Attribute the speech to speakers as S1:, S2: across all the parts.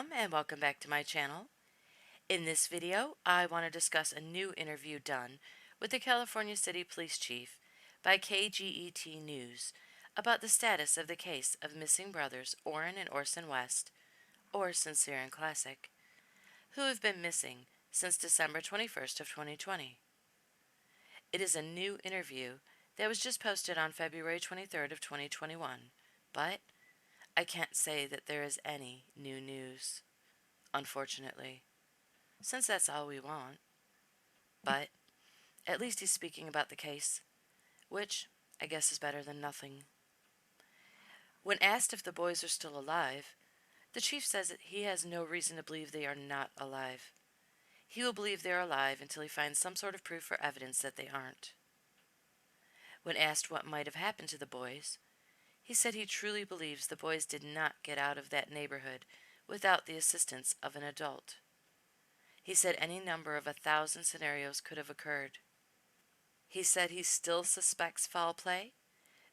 S1: Welcome and welcome back to my channel. In this video, I want to discuss a new interview done with the California City Police Chief by KGET News about the status of the case of missing brothers Orrin and Orson West, or Sincere and Classic, who have been missing since December 21st of 2020. It is a new interview that was just posted on February 23rd of 2021, but I can't say that there is any new news, unfortunately, since that's all we want. But at least he's speaking about the case, which I guess is better than nothing. When asked if the boys are still alive, the chief says that he has no reason to believe they are not alive. He will believe they are alive until he finds some sort of proof or evidence that they aren't. When asked what might have happened to the boys, he said he truly believes the boys did not get out of that neighborhood without the assistance of an adult. He said any number of 1,000 scenarios could have occurred. He said he still suspects foul play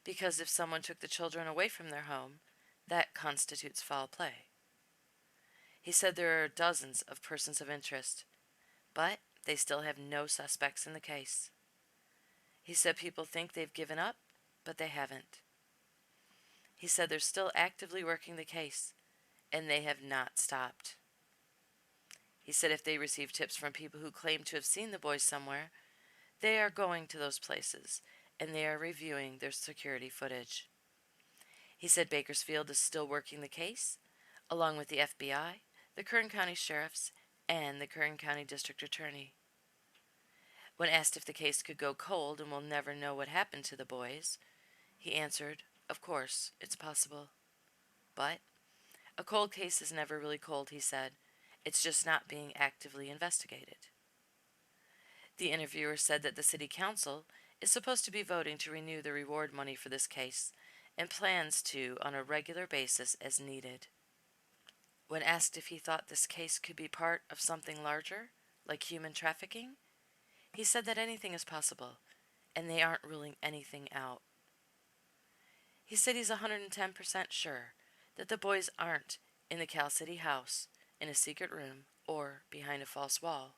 S1: because if someone took the children away from their home, that constitutes foul play. He said there are dozens of persons of interest, but they still have no suspects in the case. He said people think they've given up, but they haven't. He said they're still actively working the case, and they have not stopped. He said if they receive tips from people who claim to have seen the boys somewhere, they are going to those places, and they are reviewing their security footage. He said Bakersfield is still working the case, along with the FBI, the Kern County Sheriffs, and the Kern County District Attorney. When asked if the case could go cold and we'll never know what happened to the boys, he answered, of course, it's possible. But a cold case is never really cold, he said. It's just not being actively investigated. The interviewer said that the City Council is supposed to be voting to renew the reward money for this case and plans to on a regular basis as needed. When asked if he thought this case could be part of something larger, like human trafficking, he said that anything is possible, and they aren't ruling anything out. He said he's 110% sure that the boys aren't in the Cal City house, in a secret room, or behind a false wall.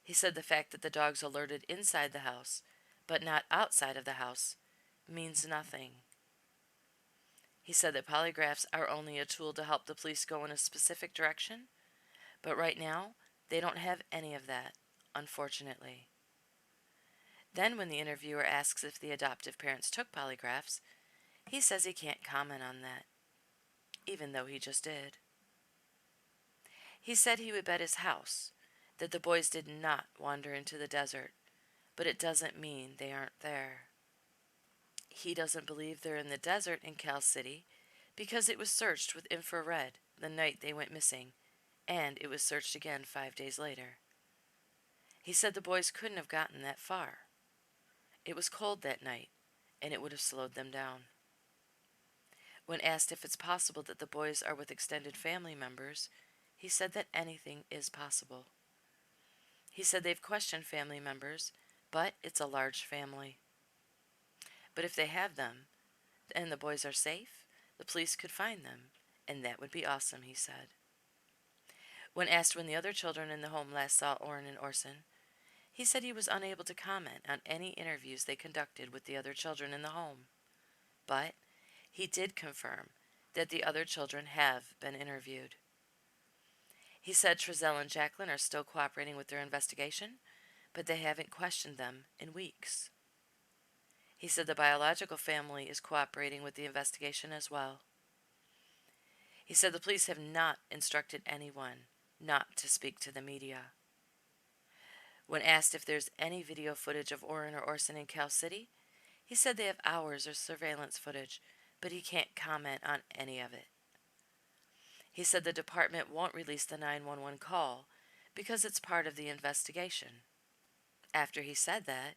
S1: He said the fact that the dogs alerted inside the house, but not outside of the house, means nothing. He said that polygraphs are only a tool to help the police go in a specific direction, but right now, they don't have any of that, unfortunately. Then when the interviewer asks if the adoptive parents took polygraphs, he says he can't comment on that, even though he just did. He said he would bet his house that the boys did not wander into the desert, but it doesn't mean they aren't there. He doesn't believe they're in the desert in Cal City because it was searched with infrared the night they went missing, and it was searched again 5 days later. He said the boys couldn't have gotten that far. It was cold that night, and it would have slowed them down. When asked if it's possible that the boys are with extended family members, he said that anything is possible. He said they've questioned family members, but it's a large family. But if they have them, and the boys are safe, the police could find them, and that would be awesome, he said. When asked when the other children in the home last saw Orrin and Orson, he said he was unable to comment on any interviews they conducted with the other children in the home. But he did confirm that the other children have been interviewed. He said Trezell and Jacqueline are still cooperating with their investigation, but they haven't questioned them in weeks. He said the biological family is cooperating with the investigation as well. He said the police have not instructed anyone not to speak to the media. When asked if there's any video footage of Orrin or Orson in Cal City, he said they have hours of surveillance footage, but he can't comment on any of it. He said the department won't release the 911 call because it's part of the investigation. After he said that,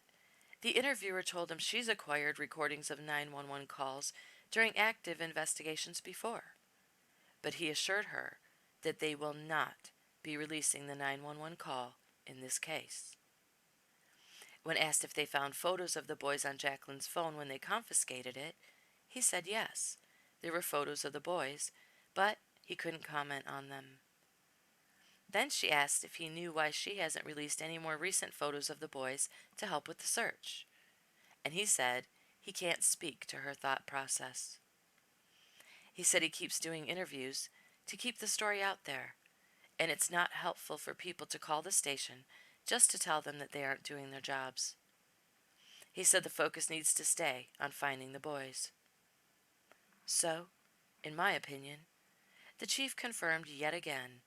S1: the interviewer told him she's acquired recordings of 911 calls during active investigations before, but he assured her that they will not be releasing the 911 call in this case. When asked if they found photos of the boys on Jacqueline's phone when they confiscated it, he said yes, there were photos of the boys, but He couldn't comment on them. Then she asked if he knew why she hasn't released any more recent photos of the boys to help with the search. And he said he can't speak to her thought process. He said he keeps doing interviews to keep the story out there, and it's not helpful for people to call the station just to tell them that they aren't doing their jobs. He said the focus needs to stay on finding the boys. So, in my opinion, the chief confirmed yet again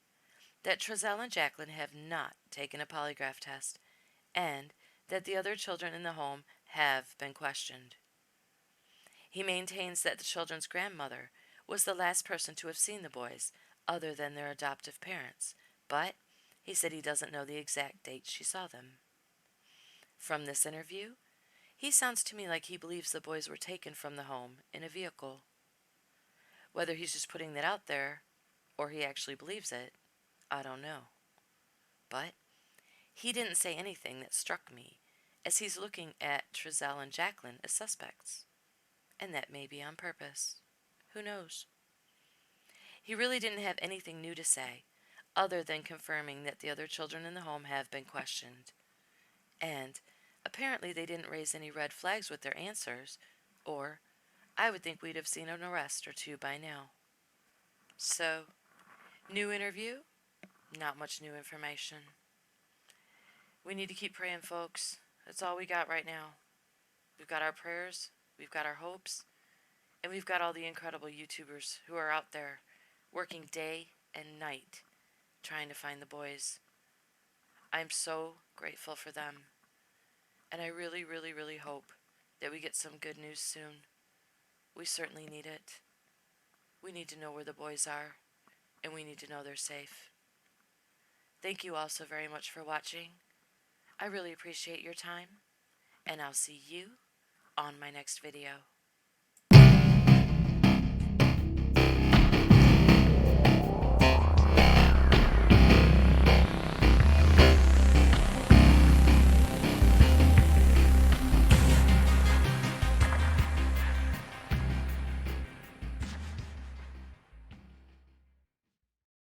S1: that Trezell and Jacqueline have not taken a polygraph test and that the other children in the home have been questioned. He maintains that the children's grandmother was the last person to have seen the boys other than their adoptive parents, but he said he doesn't know the exact date she saw them. From this interview, he sounds to me like he believes the boys were taken from the home in a vehicle. Whether he's just putting that out there or he actually believes it, I don't know. But he didn't say anything that struck me, as he's looking at Trezell and Jacqueline as suspects. And that may be on purpose. Who knows? He really didn't have anything new to say, other than confirming that the other children in the home have been questioned. And apparently they didn't raise any red flags with their answers, or I would think we'd have seen an arrest or two by now. So, new interview? Not much new information. We need to keep praying, folks. That's all we got right now. We've got our prayers, we've got our hopes, and we've got all the incredible YouTubers who are out there working day and night trying to find the boys. I'm so grateful for them. And I really, really, really hope that we get some good news soon. We certainly need it. We need to know where the boys are, and we need to know they're safe. Thank you all so very much for watching. I really appreciate your time, and I'll see you on my next video.